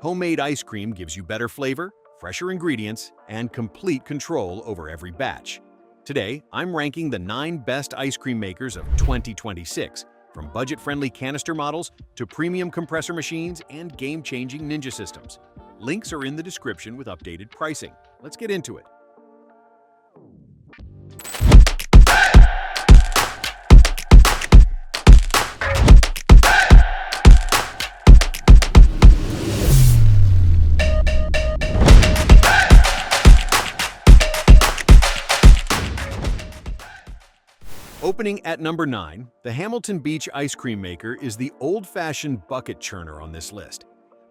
Homemade ice cream gives you better flavor, fresher ingredients, and complete control over every batch. Today, I'm ranking the 9 best ice cream makers of 2026, from budget-friendly canister models to premium compressor machines and game-changing Ninja systems. Links are in the description with updated pricing. Let's get into it. Opening at number 9, the Hamilton Beach ice cream maker is the old-fashioned bucket churner on this list.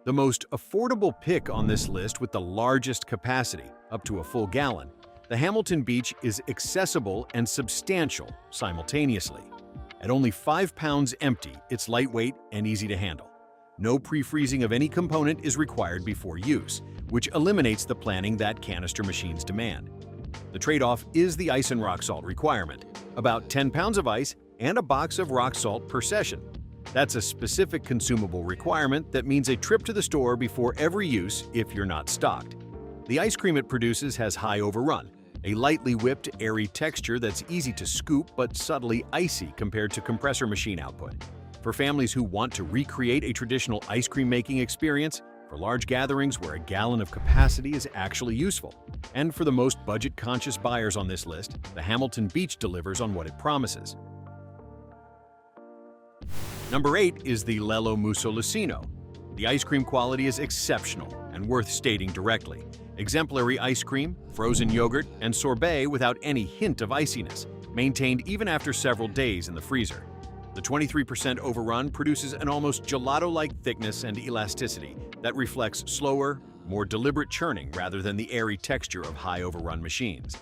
The most affordable pick on this list with the largest capacity, up to a full gallon, the Hamilton Beach is accessible and substantial simultaneously. At only 5 pounds empty, it's lightweight and easy to handle. No pre-freezing of any component is required before use, which eliminates the planning that canister machines demand. The trade-off is the ice and rock salt requirement, about 10 pounds of ice and a box of rock salt per session. That's a specific consumable requirement that means a trip to the store before every use if you're not stocked. The ice cream it produces has high overrun, a lightly whipped, airy texture that's easy to scoop but subtly icy compared to compressor machine output. For families who want to recreate a traditional ice cream making experience, for large gatherings where a gallon of capacity is actually useful, and for the most budget-conscious buyers on this list, the Hamilton Beach delivers on what it promises. Number 8 is the Lello Musso Lussino. The ice cream quality is exceptional and worth stating directly. Exemplary ice cream, frozen yogurt, and sorbet without any hint of iciness, maintained even after several days in the freezer. The 23% overrun produces an almost gelato-like thickness and elasticity that reflects slower, more deliberate churning rather than the airy texture of high overrun machines.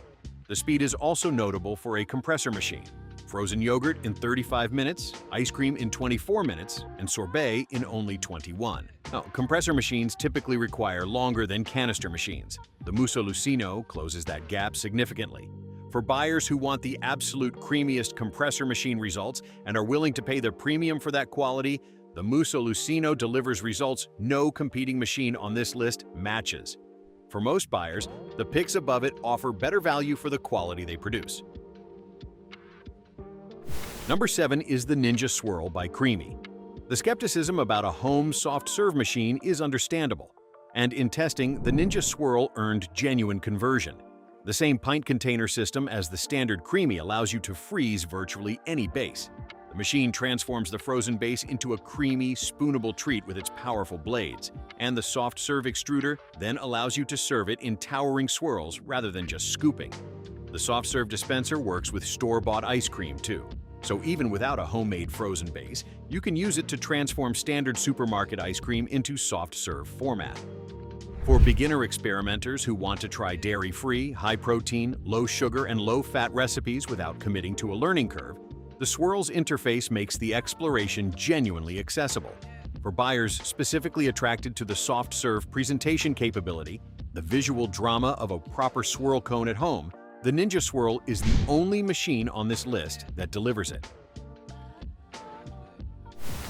The speed is also notable for a compressor machine. Frozen yogurt in 35 minutes, ice cream in 24 minutes, and sorbet in only 21. Now, compressor machines typically require longer than canister machines. The Musso Lussino closes that gap significantly. For buyers who want the absolute creamiest compressor machine results and are willing to pay the premium for that quality, the Musso Lussino delivers results no competing machine on this list matches. For most buyers, the picks above it offer better value for the quality they produce. Number 7 is the Ninja Swirl by Creami. The skepticism about a home soft-serve machine is understandable, and in testing, the Ninja Swirl earned genuine conversion. The same pint container system as the standard Creami allows you to freeze virtually any base. The machine transforms the frozen base into a creamy, spoonable treat with its powerful blades, and the soft-serve extruder then allows you to serve it in towering swirls rather than just scooping. The soft-serve dispenser works with store-bought ice cream too, so even without a homemade frozen base, you can use it to transform standard supermarket ice cream into soft-serve format. For beginner experimenters who want to try dairy-free, high-protein, low-sugar, and low-fat recipes without committing to a learning curve, the Swirl's interface makes the exploration genuinely accessible. For buyers specifically attracted to the soft-serve presentation capability, the visual drama of a proper swirl cone at home, the Ninja Swirl is the only machine on this list that delivers it.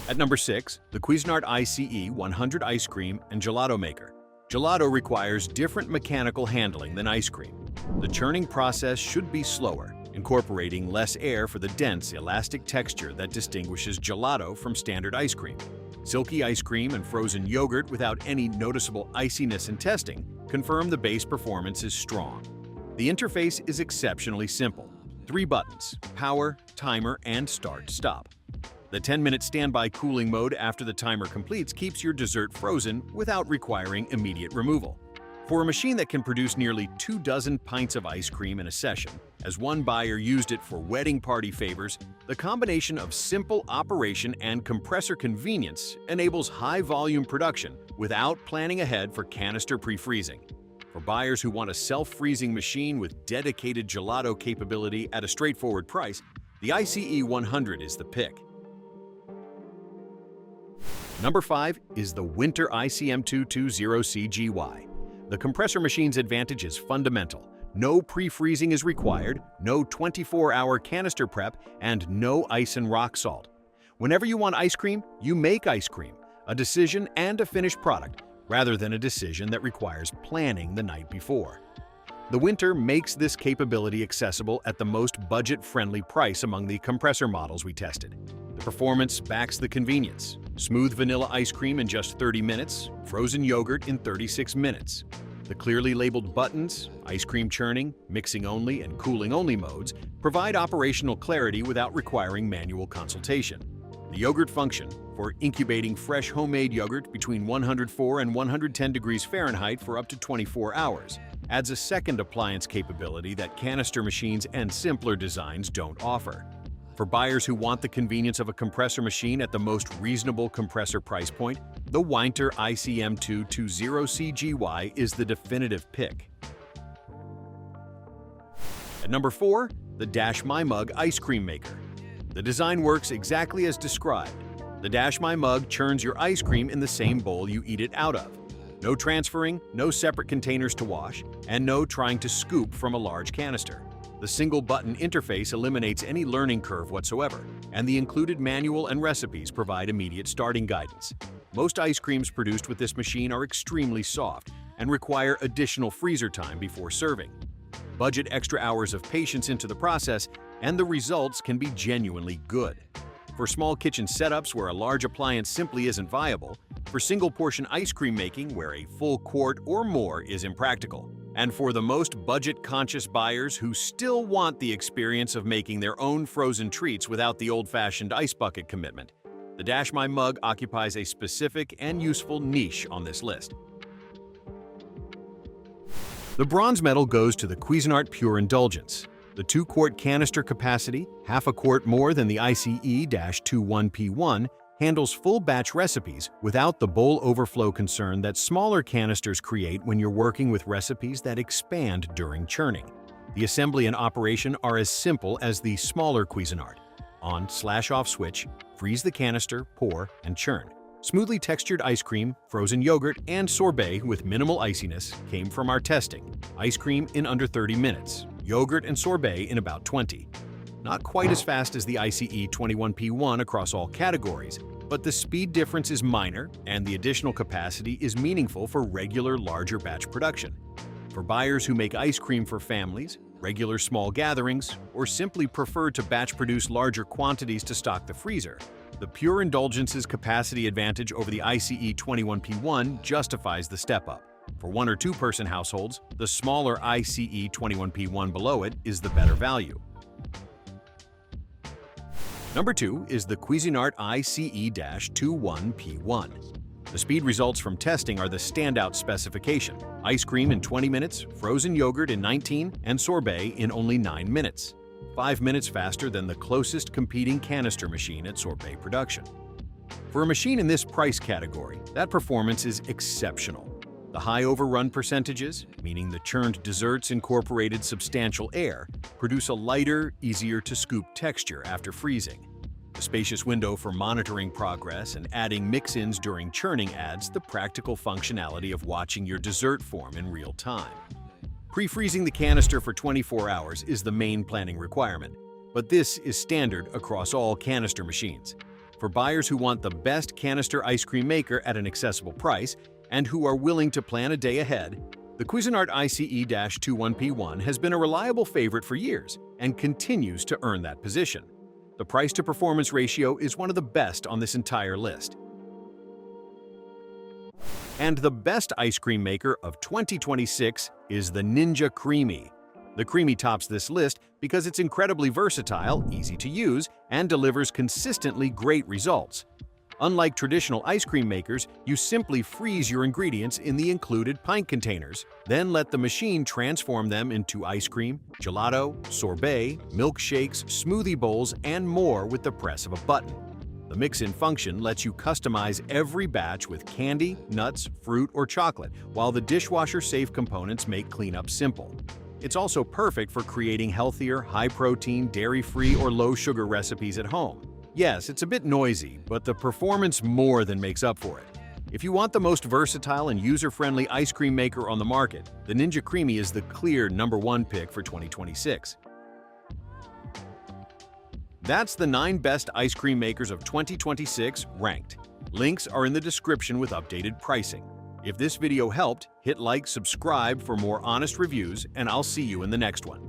At number 6, the Cuisinart ICE-100 ice cream and gelato maker. Gelato requires different mechanical handling than ice cream. The churning process should be slower, incorporating less air for the dense, elastic texture that distinguishes gelato from standard ice cream. Silky ice cream and frozen yogurt without any noticeable iciness in testing confirm the base performance is strong. The interface is exceptionally simple. 3 buttons: power, timer, and start-stop. The 10-minute standby cooling mode after the timer completes keeps your dessert frozen without requiring immediate removal. For a machine that can produce nearly 24 pints of ice cream in a session, as one buyer used it for wedding party favors, the combination of simple operation and compressor convenience enables high-volume production without planning ahead for canister pre-freezing. For buyers who want a self-freezing machine with dedicated gelato capability at a straightforward price, the ICE-100 is the pick. Number 5 is the Whynter ICM-220CGY. The compressor machine's advantage is fundamental. No pre-freezing is required, no 24-hour canister prep, and no ice and rock salt. Whenever you want ice cream, you make ice cream, a decision and a finished product, rather than a decision that requires planning the night before. The Whynter makes this capability accessible at the most budget-friendly price among the compressor models we tested. The performance backs the convenience. Smooth vanilla ice cream in just 30 minutes, frozen yogurt in 36 minutes. The clearly labeled buttons, ice cream churning, mixing only, and cooling only modes provide operational clarity without requiring manual consultation. The yogurt function, for incubating fresh homemade yogurt between 104 and 110 degrees Fahrenheit for up to 24 hours, adds a second appliance capability that canister machines and simpler designs don't offer. For buyers who want the convenience of a compressor machine at the most reasonable compressor price point, the Whynter ICM-220CGY is the definitive pick. At number 4, the Dash My Mug Ice Cream Maker. The design works exactly as described. The Dash My Mug churns your ice cream in the same bowl you eat it out of. No transferring, no separate containers to wash, and no trying to scoop from a large canister. The single-button interface eliminates any learning curve whatsoever, and the included manual and recipes provide immediate starting guidance. Most ice creams produced with this machine are extremely soft and require additional freezer time before serving. Budget extra hours of patience into the process, and the results can be genuinely good. For small kitchen setups where a large appliance simply isn't viable, for single-portion ice cream making where a full quart or more is impractical, and for the most budget-conscious buyers who still want the experience of making their own frozen treats without the old-fashioned ice bucket commitment, the Dash My Mug occupies a specific and useful niche on this list. The bronze medal goes to the Cuisinart Pure Indulgence. The 2-quart canister capacity, half a quart more than the ICE-21P1, handles full batch recipes without the bowl overflow concern that smaller canisters create when you're working with recipes that expand during churning. The assembly and operation are as simple as the smaller Cuisinart. On/off switch, freeze the canister, pour, and churn. Smoothly textured ice cream, frozen yogurt, and sorbet with minimal iciness came from our testing. Ice cream in under 30 minutes, yogurt and sorbet in about 20. Not quite as fast as the ICE-21P1 across all categories, but the speed difference is minor and the additional capacity is meaningful for regular larger batch production. For buyers who make ice cream for families, regular small gatherings, or simply prefer to batch produce larger quantities to stock the freezer, the Pure Indulgence's capacity advantage over the ICE-21P1 justifies the step up. For 1- or 2-person households, the smaller ICE-21P1 below it is the better value. Number 2 is the Cuisinart ICE-21P1. The speed results from testing are the standout specification: ice cream in 20 minutes, frozen yogurt in 19, and sorbet in only 9 minutes. 5 minutes faster than the closest competing canister machine at sorbet production. For a machine in this price category, that performance is exceptional. The high overrun percentages, meaning the churned desserts incorporated substantial air, produce a lighter, easier-to-scoop texture after freezing. The spacious window for monitoring progress and adding mix-ins during churning adds the practical functionality of watching your dessert form in real time. Pre-freezing the canister for 24 hours is the main planning requirement, but this is standard across all canister machines. For buyers who want the best canister ice cream maker at an accessible price and who are willing to plan a day ahead, the Cuisinart ICE-21P1 has been a reliable favorite for years and continues to earn that position. The price-to-performance ratio is one of the best on this entire list. And the best ice cream maker of 2026 is the Ninja Creami. The Creami tops this list because it's incredibly versatile, easy to use, and delivers consistently great results. Unlike traditional ice cream makers, you simply freeze your ingredients in the included pint containers, then let the machine transform them into ice cream, gelato, sorbet, milkshakes, smoothie bowls, and more with the press of a button. The mix-in function lets you customize every batch with candy, nuts, fruit, or chocolate, while the dishwasher-safe components make cleanup simple. It's also perfect for creating healthier, high-protein, dairy-free, or low-sugar recipes at home. Yes, it's a bit noisy, but the performance more than makes up for it. If you want the most versatile and user-friendly ice cream maker on the market, the Ninja Creami is the clear #1 pick for 2026. That's the 9 best ice cream makers of 2026 ranked. Links are in the description with updated pricing. If this video helped, hit like, subscribe for more honest reviews, and I'll see you in the next one.